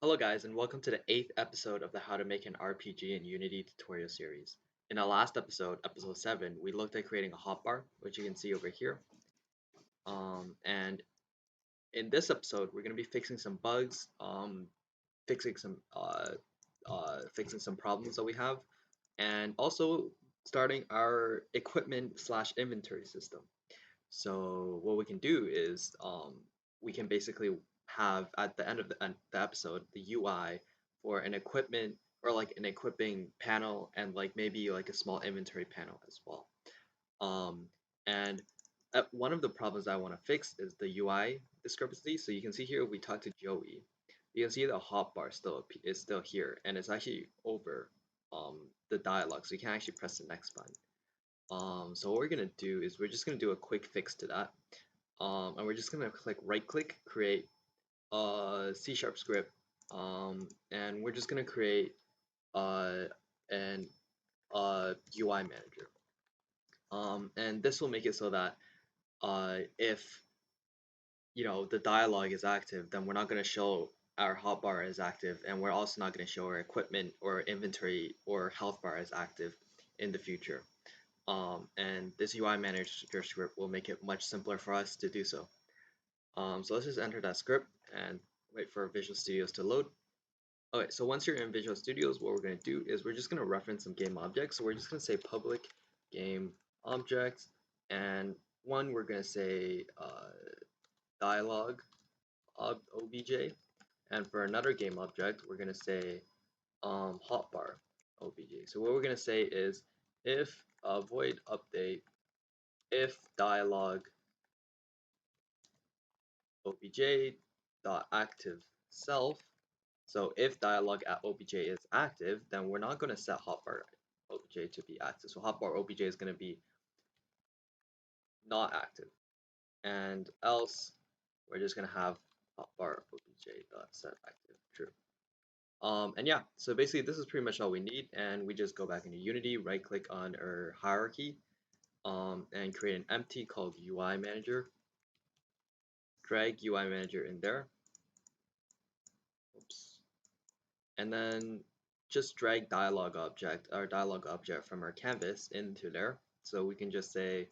Hello guys and welcome to the 8th episode of the How to Make an RPG in Unity tutorial series. In our last episode, episode 7, we looked at creating a hotbar, which you can see over here. And in this episode, we're going to be fixing some bugs, fixing some fixing some problems that we have, and also starting our equipment slash inventory system. So what we can do is we can basically have at the end of the episode the UI for an equipment or like an equipping panel and like maybe like a small inventory panel as well. Um, and one of the problems I want to fix is the UI discrepancy. So you can see here we talked to Joey. You can see the hotbar is still here and it's actually over the dialog, so you can actually press the next button. So what we're gonna do is we're just gonna do a quick fix to that. And we're just gonna right click, create a C# script, and we're just gonna create an UI manager. And this will make it so that if the dialog is active, then we're not gonna show our hotbar as active, and we're also not gonna show our equipment or inventory or health bar as active in the future. And this UI manager script will make it much simpler for us to do so. So let's just enter that script and wait for Visual Studios to load. Okay, so once you're in Visual Studios, what we're going to do is we're just going to reference some game objects. So we're just going to say public game objects, and one we're going to say dialog obj, and for another game object, we're going to say hotbar obj. So what we're going to say is if void update if dialog obj.active self. So if dialog at obj is active, then we're not going to set hotbar obj to be active. So hotbar obj is going to be not active, and else we're just going to have hotbar obj.set active true. And yeah, so basically this is pretty much all we need, and we just go back into Unity, right click on our hierarchy, and create an empty called UI manager. Drag UI manager in there. Oops. And then just drag our dialog object from our canvas into there. So we can just say,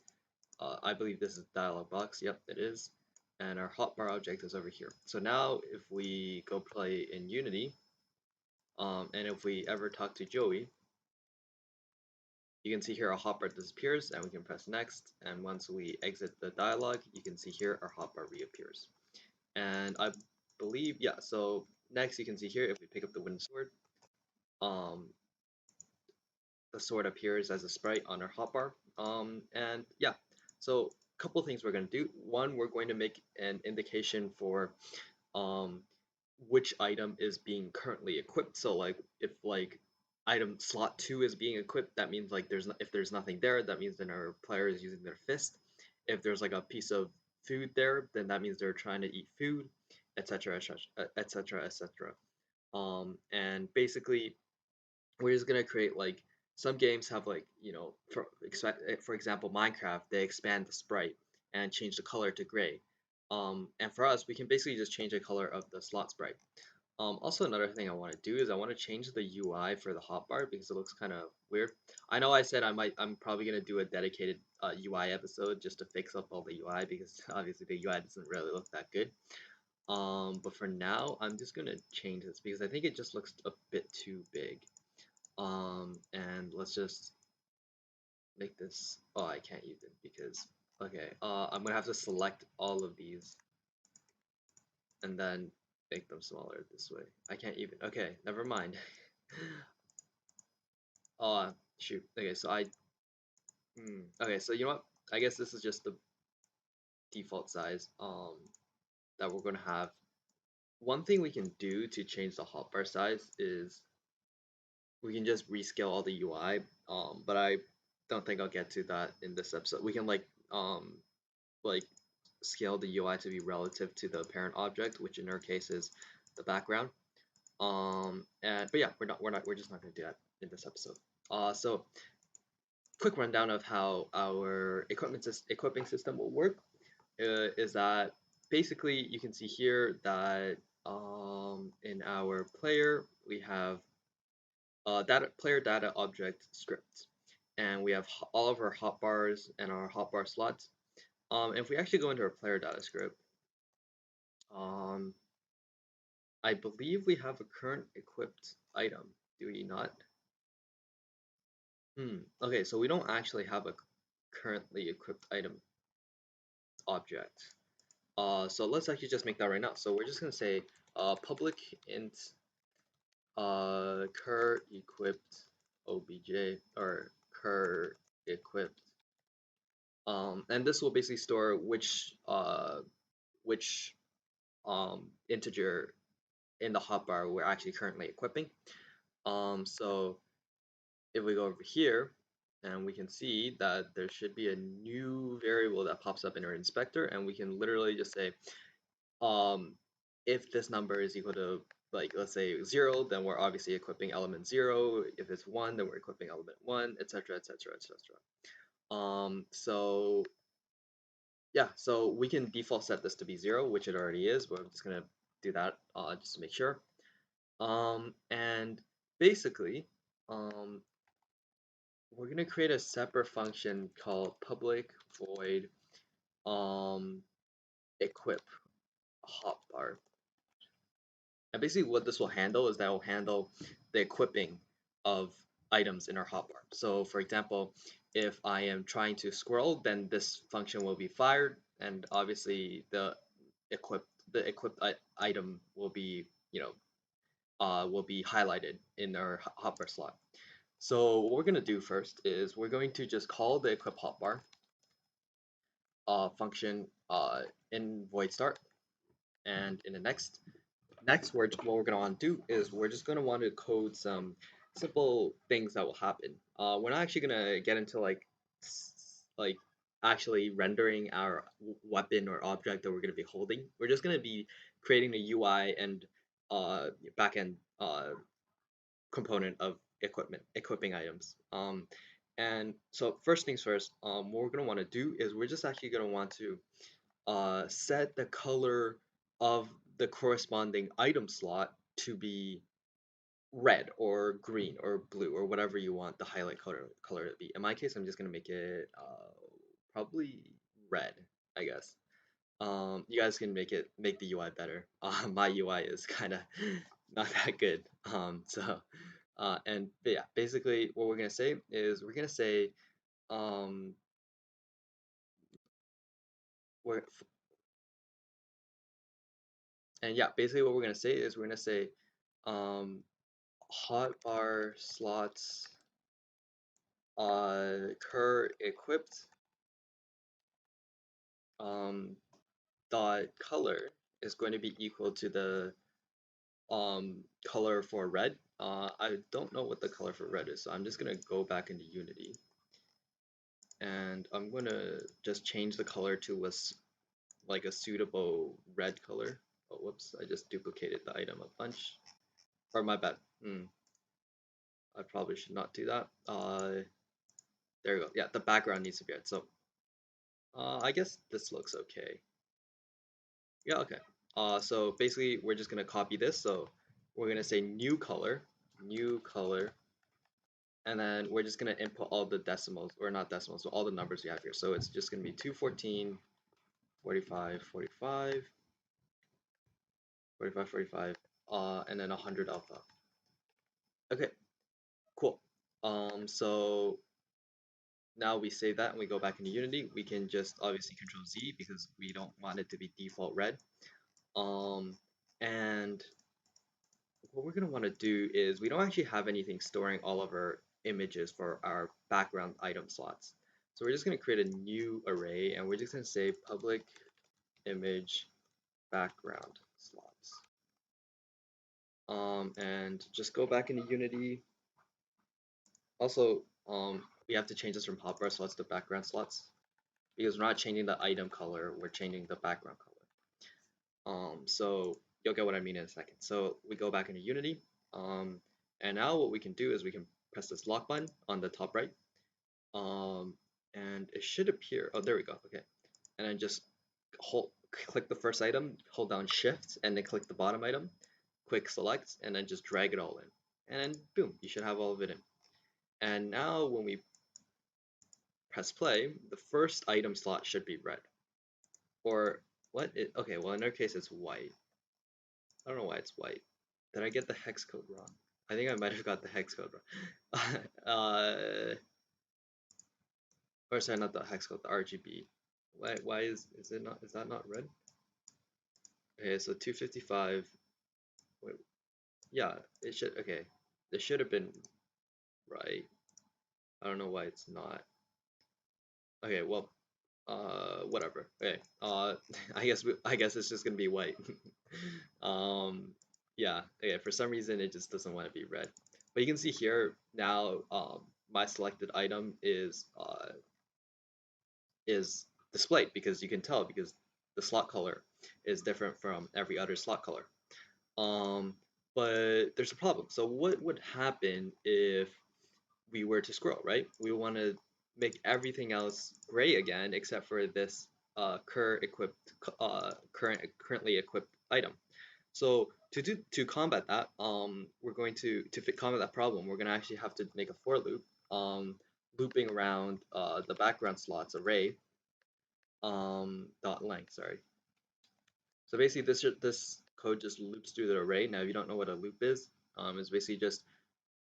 I believe this is dialog box. Yep, it is. And our hotbar object is over here. So now if we go play in Unity, and if we ever talk to Joey, you can see here our hotbar disappears and we can press next. And once we exit the dialog, you can see here our hotbar reappears. And I believe, yeah, so next you can see here if we pick up the wooden sword, um, the sword appears as a sprite on our hotbar. And yeah, so a couple things we're going to do. One, we're going to make an indication for which item is being currently equipped. So like if like item slot 2 is being equipped, that means like if there's nothing there, that means then our player is using their fist. If there's like a piece of food there, then that means they're trying to eat food, etc., etc., etc. And basically we're just gonna create like some games have like for example Minecraft, they expand the sprite and change the color to gray. And for us we can basically just change the color of the slot sprite. Also another thing I want to do is I want to change the UI for the hotbar because it looks kind of weird. I know I said I'm probably gonna do a dedicated UI episode just to fix up all the UI because obviously the UI doesn't really look that good. But for now I'm just gonna change this because I think it just looks a bit too big. And let's just make this, oh, I can't even because, okay, I'm gonna have to select all of these and then make them smaller this way. I can't even, okay, never mind. Shoot, okay, so okay, so you know what, I guess this is just the default size, that we're gonna have. One thing we can do to change the hotbar size is we can just rescale all the UI, but I don't think I'll get to that in this episode. We can like scale the UI to be relative to the parent object, which in our case is the background. And but yeah, we're just not going to do that in this episode. So quick rundown of how our equipping system will work is that basically you can see here that In our player, we have player data object script, and we have all of our hotbars and our hotbar slots. If we actually go into our player data script, um, I believe we have a current equipped item. Do we not? Okay, so we don't actually have a currently equipped item object. So let's actually just make that right now. So we're just gonna say public int cur equipped obj or cur equipped, and this will basically store which integer in the hotbar we're actually currently equipping. So if we go over here, and we can see that there should be a new variable that pops up in our inspector, and we can literally just say, um, if this number is equal to, like, let's say 0, then we're obviously equipping element 0. If it's 1, then we're equipping element 1, etc., etc., etc. So yeah, so we can default set this to be 0, which it already is, but I'm just gonna do that just to make sure. And basically, um, we're going to create a separate function called public void equip hotbar. And basically what this will handle is that will handle the equipping of items in our hotbar. So for example, if I am trying to scroll, then this function will be fired, and obviously the equipped item will be, will be highlighted in our hotbar slot. So what we're going to do first is we're going to just call the equip hotbar function in void start, and in the next word, what we're going to want to do is we're just going to want to code some simple things that will happen. We're not actually going to get into like actually rendering our weapon or object that we're going to be holding. We're just going to be creating the UI and backend component of equipping items. And so first things first, what we're going to want to do is we're just actually going to want to set the color of the corresponding item slot to be red or green or blue or whatever you want the highlight color to be. In my case, I'm just going to make it probably red, I guess. You guys can make the UI better. My UI is kind of not that good. But yeah, basically what we're gonna say is we're gonna say um we're and yeah, basically what we're gonna say is we're gonna say um hotbar slots cur equipped um dot color is going to be equal to the color for red. I don't know what the color for red is, so I'm just gonna go back into Unity, and I'm gonna just change the color to like a suitable red color. Oh, whoops, I just duplicated the item a bunch. Or my bad. I probably should not do that. There we go. Yeah, the background needs to be red. So I guess this looks okay. Yeah, okay. So basically we're just gonna copy this. So we're gonna say new color, and then we're just gonna input all the decimals, or not decimals, so all the numbers we have here. So it's just gonna be 214, 45, 45, 45, 45, and then 100 alpha. Okay, cool. So now we save that and we go back into Unity. We can just obviously Control Z because we don't want it to be default red. Um, and what we're gonna want to do is we don't actually have anything storing all of our images for our background item slots. So we're just gonna create a new array, and we're just gonna say public image background slots. And just go back into Unity. Also, we have to change this from hotbar slots to background slots, because we're not changing the item color, we're changing the background color. So you'll get what I mean in a second. So we go back into Unity, and now what we can do is we can press this lock button on the top right, and it should appear. Oh, there we go. Okay, and then just click the first item, hold down shift, and then click the bottom item, quick select, and then just drag it all in. And then boom, you should have all of it in. And now when we press play, the first item slot should be red. Or what? Okay, well in our case it's white. I don't know why it's white. Did I get the hex code wrong? I think I might have got the hex code wrong. Or sorry, not the hex code, the RGB. Why is it not? Is that not red? Okay, so 255. Wait, yeah, it should. Okay, this should have been right. I don't know why it's not. Okay, well, whatever. Okay, I guess it's just gonna be white. um, yeah. Okay, for some reason it just doesn't want to be red. But you can see here now, my selected item is displayed because you can tell because the slot color is different from every other slot color. Um, but there's a problem. So what would happen if we were to scroll, right? We want to make everything else gray again except for this currently equipped item. So to combat that, we're going to combat that problem. We're going to actually have to make a for loop, looping around the background slots array dot length. Sorry. So basically, this code just loops through the array. Now, if you don't know what a loop is, it's basically just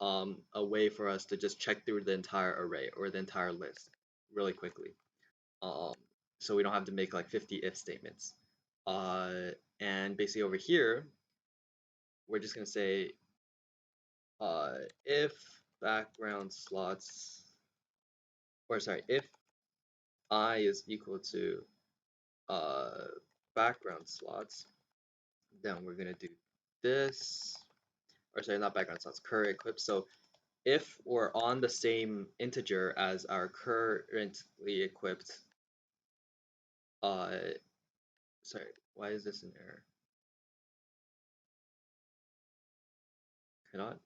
a way for us to just check through the entire array or the entire list really quickly. Um, so we don't have to make like 50 if statements. And basically over here, we're just gonna say if background slots, or sorry, if I is equal to uh, background slots, then we're gonna do this, or sorry, not background slots, current equipped. So if we're on the same integer as our currently equipped, uh, sorry, why is this an error? Cannot.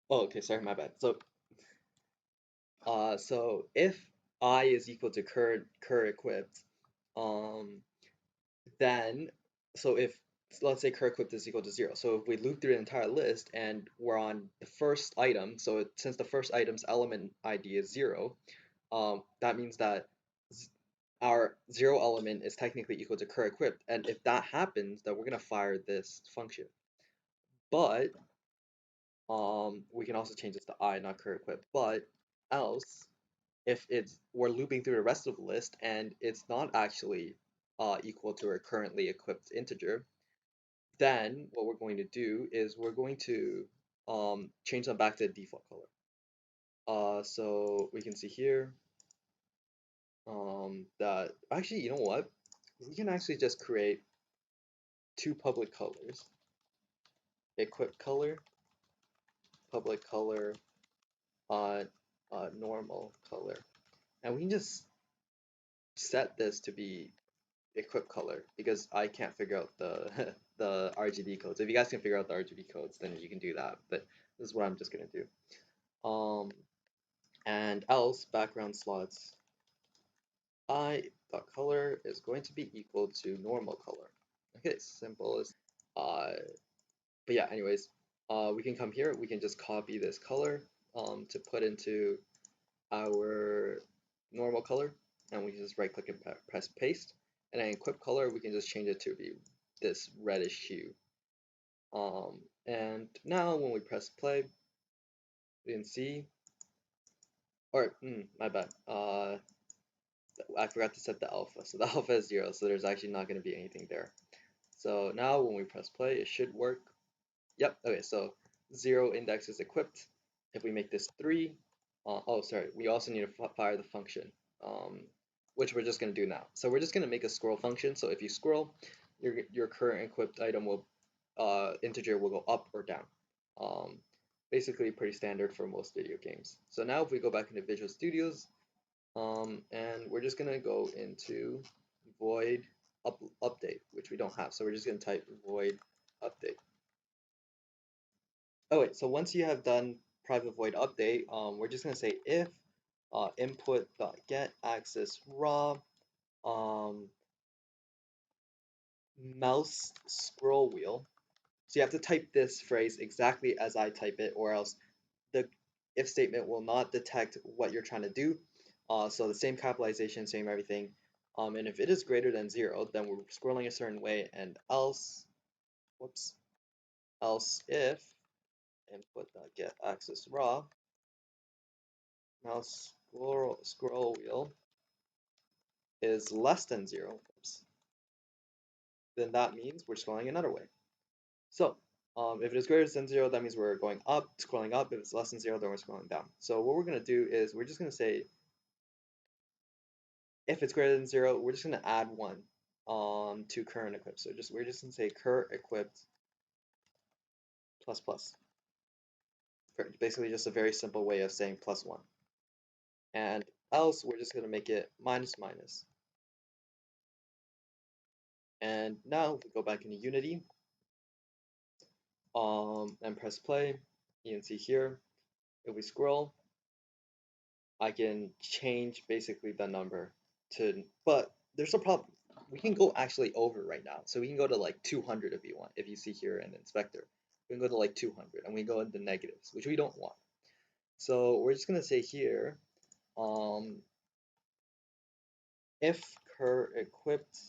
Oh, okay, sorry, my bad. So if I is equal to cur equipped, um, then if let's say cur equipped is equal to 0, so if we loop through the entire list and we're on the first item, so since the first item's element ID is 0, that means that our 0 element is technically equal to cur equipped, and if that happens, then we're gonna fire this function. But we can also change this to I, not cur equipped. But else, if we're looping through the rest of the list and it's not actually equal to our currently equipped integer, then what we're going to do is we're going to change them back to the default color. So we can see here that actually, you know what? We can actually just create two public colors: equipped color, public color, normal color, and we can just set this to be equip color because I can't figure out the the RGB codes. If you guys can figure out the RGB codes, then you can do that. But this is what I'm just gonna do. And else background slots I dot color is going to be equal to normal color. Okay, simple as but yeah, anyways, we can come here. We can just copy this color to put into our normal color, and we can just right click and press paste, and then equip color we can just change it to be this reddish hue. And now when we press play, you can see, or my bad, I forgot to set the alpha, so the alpha is 0, so there's actually not going to be anything there. So now when we press play, it should work. Yep, okay, so 0 index is equipped. If we make this 3, oh sorry, we also need to fire the function, which we're just going to do now. So we're just going to make a scroll function. So if you scroll, your current equipped item will, integer will go up or down. Basically pretty standard for most video games. So now if we go back into Visual Studios, and we're just going to go into void update, which we don't have. So we're just going to type void update. Oh wait, so once you have done private void update, we're just gonna say if input dot get access raw um, mouse scroll wheel. So you have to type this phrase exactly as I type it, or else the if statement will not detect what you're trying to do. So the same capitalization, same everything. And if it is greater than 0, then we're scrolling a certain way, and else, whoops, else if input get access raw mouse scroll wheel is less than 0, whoops, then that means we're scrolling another way. So if it is greater than 0, that means we're going up, scrolling up. If it's less than 0, then we're scrolling down. So what we're going to do is we're just going to say if it's greater than 0, we're just going to add 1 to current equipped. So we're just going to say current equipped plus plus. Basically just a very simple way of saying plus 1. And else we're just going to make it minus minus. And now if we go back into Unity and press play, you can see here, if we scroll, I can change basically the number to, but there's a problem. We can go actually over right now. So we can go to like 200 if you want, if you see here in Inspector. We can go to like 200 and we go into negatives, which we don't want. So we're just going to say here, if cur equipped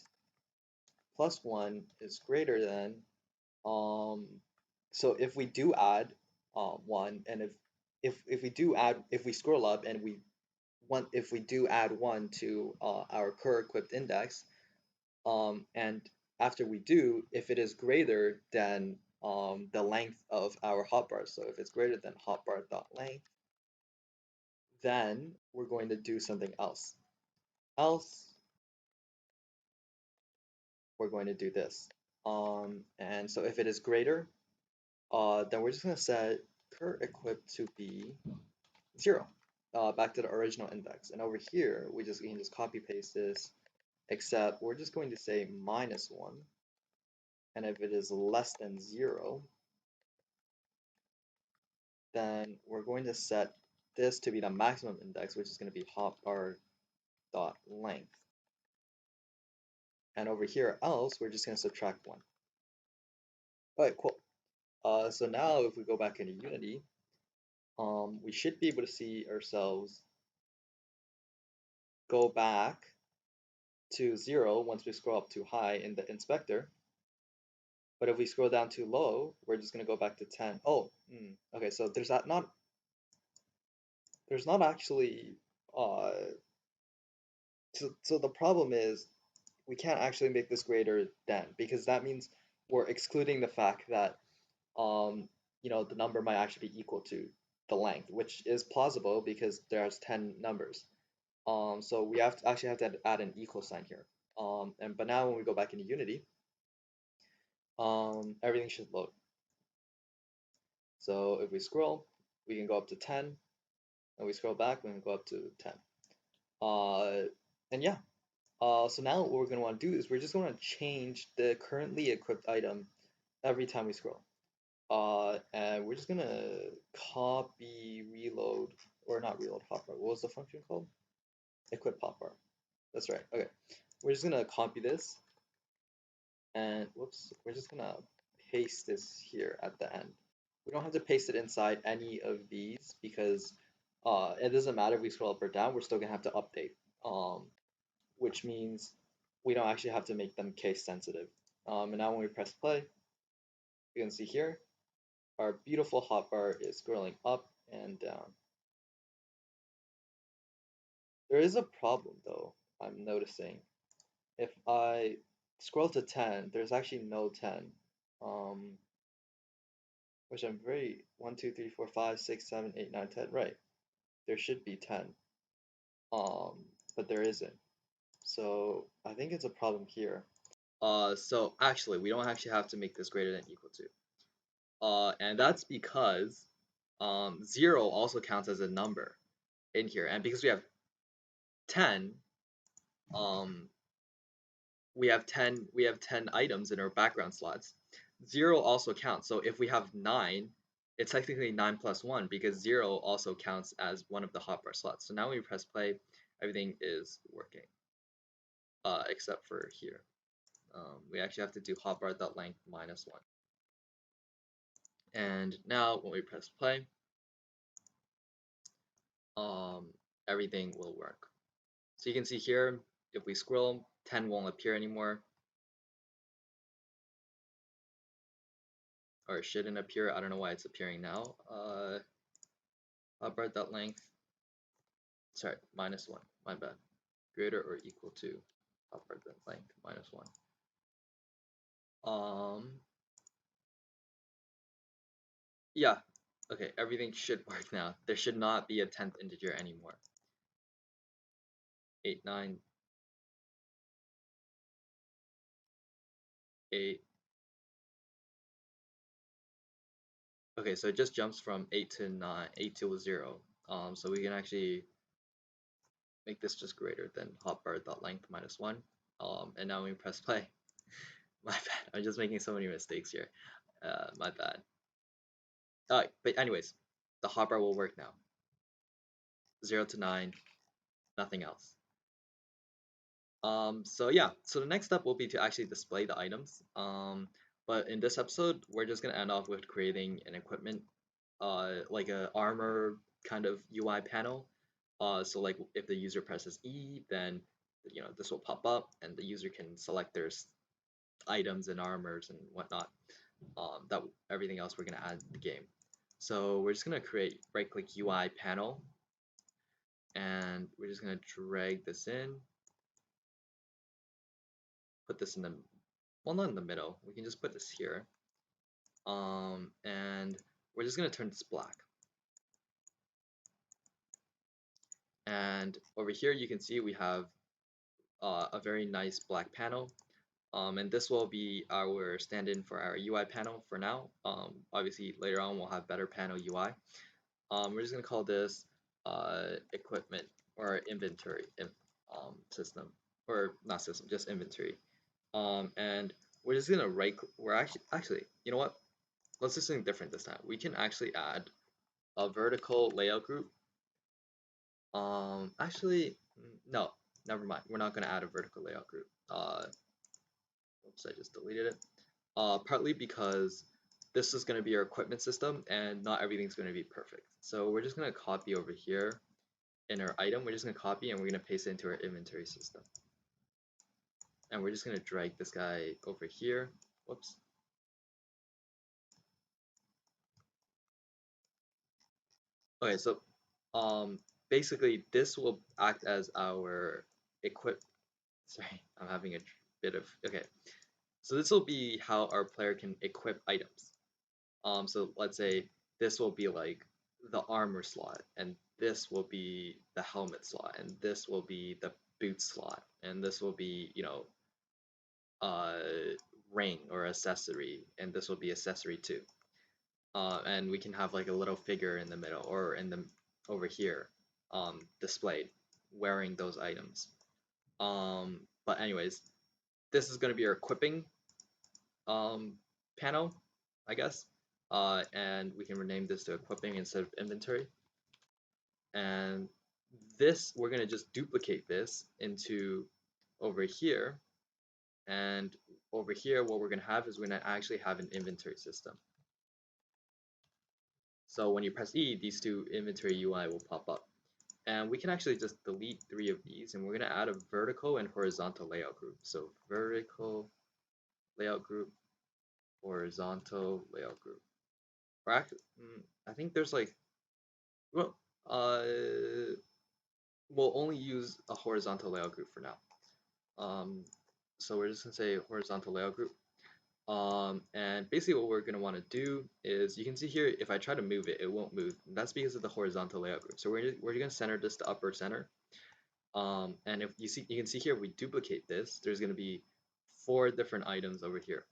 plus 1 is greater than, so if we do add 1, and if we do add, if we scroll up and if we do add 1 to our cur equipped index, and after we do, if it is greater than the length of our hotbar, so if it's greater than hotbar.length, then we're going to do something else. Else, we're going to do this. And so if it is greater, then we're just going to set cur equipped to be 0, back to the original index. And over here, we can just copy paste this, except we're just going to say minus 1. And if it is less than 0, then we're going to set this to be the maximum index, which is going to be hotbar.length. And over here, else, we're just going to subtract 1. All right, cool. So now if we go back into Unity, we should be able to see ourselves go back to 0 once we scroll up too high in the inspector. But if we scroll down too low, we're just going to go back to 10. Oh, okay, so there's not actually, so the problem is we can't actually make this greater than, because that means we're excluding the fact that, the number might actually be equal to the length, which is plausible because there's 10 numbers. So we actually have to add an equal sign here. But now when we go back into Unity, everything should load. So if we scroll, we can go up to 10, and we scroll back, we can go up to 10. And yeah, so now what we're going to want to do is we're just going to change the currently equipped item every time we scroll. And we're just going to copy reload, or not reload hotbar. What was the function called? Equip hotbar. That's right. Okay. We're just going to copy this. And whoops, we're just going to paste this here at the end. We don't have to paste it inside any of these because it doesn't matter if we scroll up or down, we're still going to have to update. Which means we don't actually have to make them case sensitive. And now when we press play, you can see here, our beautiful hotbar is scrolling up and down. There is a problem though, I'm noticing. If I scroll to 10, there's actually no 10. Which I'm very, 1, 2, 3, 4, 5, 6, 7, 8, 9, 10, right. There should be 10. But there isn't. So I think it's a problem here. So actually, we don't actually have to make this greater than equal to. And that's because 0 also counts as a number in here. And because we have 10, we have 10 items in our background slots. 0 also counts. So if we have 9, it's technically 9 plus 1 because 0 also counts as one of the hotbar slots. So now when we press play, everything is working, except for here. We actually have to do hotbar.length minus 1. And now when we press play, um, everything will work. So you can see here, if we scroll, 10 won't appear anymore, or it shouldn't appear. I don't know why it's appearing now. Hotbar.length, sorry, minus 1, my bad. Greater or equal to hotbar.length minus 1. Yeah, okay, everything should work now. There should not be a 10th integer anymore. 8, 9, 8. Okay, so it just jumps from 8 to 9, 8 to 0. So we can actually make this just greater than hotbar.length minus 1. And now when we press play, my bad, I'm just making so many mistakes here. My bad. But anyways, the hotbar will work now. 0 to 9, nothing else. So yeah, so the next step will be to actually display the items. But in this episode, we're just gonna end off with creating an equipment, like a armor kind of UI panel. So like if the user presses E, then this will pop up, and the user can select their items and armors and whatnot. That everything else we're gonna add to the game. So we're just gonna create right-click UI panel, and we're just gonna drag this in, put this in the, well, not in the middle. We can just put this here. And we're just gonna turn this black. And over here you can see we have a very nice black panel. And this will be our stand-in for our UI panel for now. Obviously later on we'll have better panel UI. We're just gonna call this equipment or inventory system, or not system, just inventory. And we're just gonna we're actually, you know what? Let's do something different this time. We can actually add a vertical layout group. Actually, no, never mind. We're not gonna add a vertical layout group. Oops, I just deleted it. Partly because this is gonna be our equipment system, and not everything's gonna be perfect. So we're just gonna copy over here in our item. We're just gonna copy and we're gonna paste it into our inventory system. And we're just gonna drag this guy over here. Whoops. Okay, so basically this will act as our equip. Sorry, I'm having a bit of, okay. So this will be how our player can equip items. So let's say this will be like the armor slot, and this will be the helmet slot, and this will be the boot slot, and this will be, uh, ring or accessory, and this will be accessory too. And we can have like a little figure in the middle or in the over here, displayed wearing those items. But anyways, this is going to be our equipping panel, I guess. And we can rename this to equipping instead of inventory. And this, we're going to just duplicate this into over here. And over here, what we're going to have is we're going to actually have an inventory system. So when you press E, these two inventory UI will pop up. And we can actually just delete 3 of these, and we're going to add a vertical and horizontal layout group. So vertical layout group, horizontal layout group. Or actually, I think there's like, well, we'll only use a horizontal layout group for now. So we're just gonna say horizontal layout group. And basically what we're gonna want to do is, you can see here, if I try to move it, it won't move. And that's because of the horizontal layout group. So we're gonna center this to upper center. And if you can see here, if we duplicate this, there's gonna be 4 different items over here.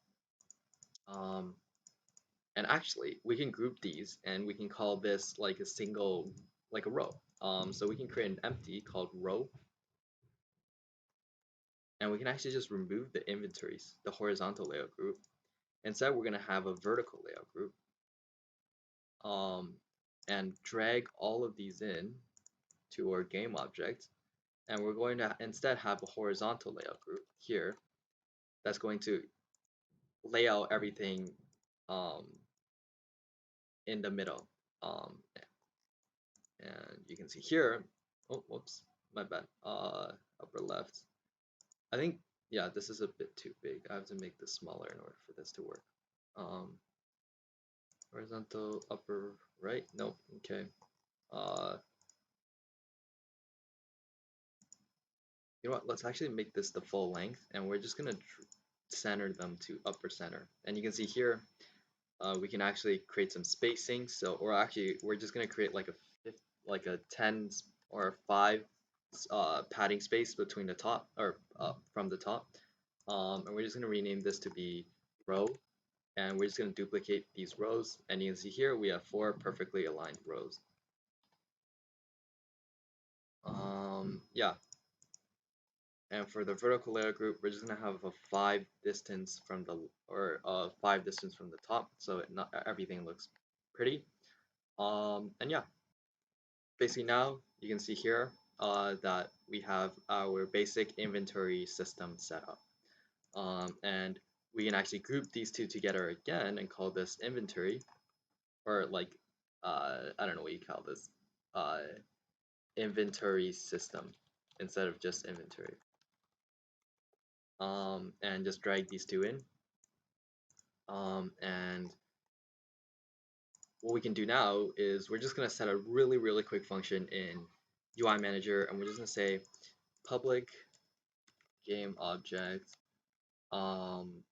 And actually, we can group these, and we can call this like a single, like a row. So we can create an empty called row, and we can actually just remove the inventories, the horizontal layout group, Instead, we're going to have a vertical layout group, um, and drag all of these in to our game object. And we're going to instead have a horizontal layout group here that's going to lay out everything um, in the middle. Um, and you can see here, oh, whoops, my bad, upper left. I think, yeah, this is a bit too big. I have to make this smaller in order for this to work. Um, Horizontal, upper right, nope, okay. Uh, you know what, let's actually make this the full length, and we're just gonna center them to upper center. And you can see here, we can actually create some spacing. So, or actually, we're just gonna create like a 10 or 5 padding space between the top or from the top. And we're just gonna rename this to be row, and we're just gonna duplicate these rows. And you can see here we have 4 perfectly aligned rows. Yeah. And for the vertical layer group, we're just gonna have a 5 distance from the or 5 distance from the top, so not everything looks pretty. And yeah, basically now you can see here that we have our basic inventory system set up. And we can actually group these two together again and call this inventory, or like, I don't know what you call this, uh, inventory system instead of just inventory. And just drag these two in. And what we can do now is we're just going to set a really quick function in UI manager, and we're just going to say public game object um,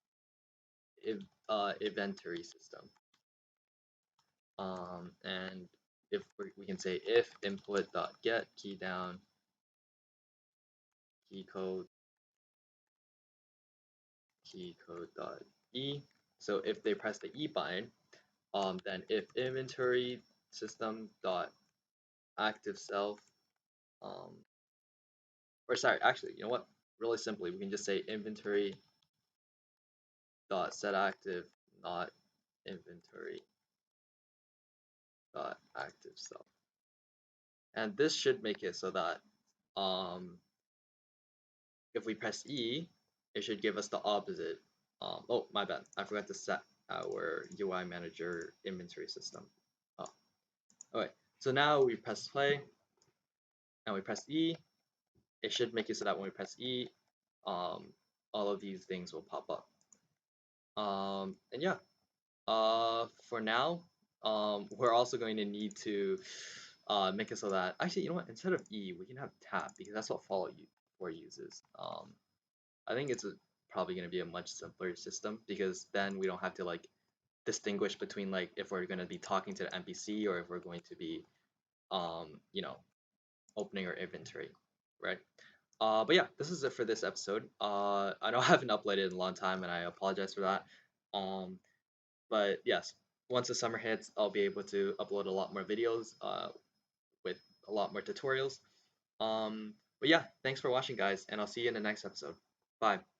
inventory system. And if we can say if input dot get key down key code dot e. So if they press the e button, then if inventory system dot active self, or sorry, actually, you know what? Really simply, we can just say inventory dot set active, not inventory dot active self. And this should make it so that um, if we press E, it should give us the opposite. Oh, my bad. I forgot to set our UI manager inventory system. Oh, okay. So now we press play and we press E. It should make it so that when we press E, all of these things will pop up. And yeah, for now, we're also going to need to make it so that, actually, you know what? Instead of E, we can have tab because that's what follow for uses. I think it's probably going to be a much simpler system because then we don't have to like distinguish between like if we're going to be talking to the NPC or if we're going to be, you know, opening our inventory, right? But yeah, this is it for this episode. I know I haven't uploaded in a long time and I apologize for that. Um, but yes, once the summer hits, I'll be able to upload a lot more videos with a lot more tutorials. But yeah, thanks for watching, guys, and I'll see you in the next episode. Bye.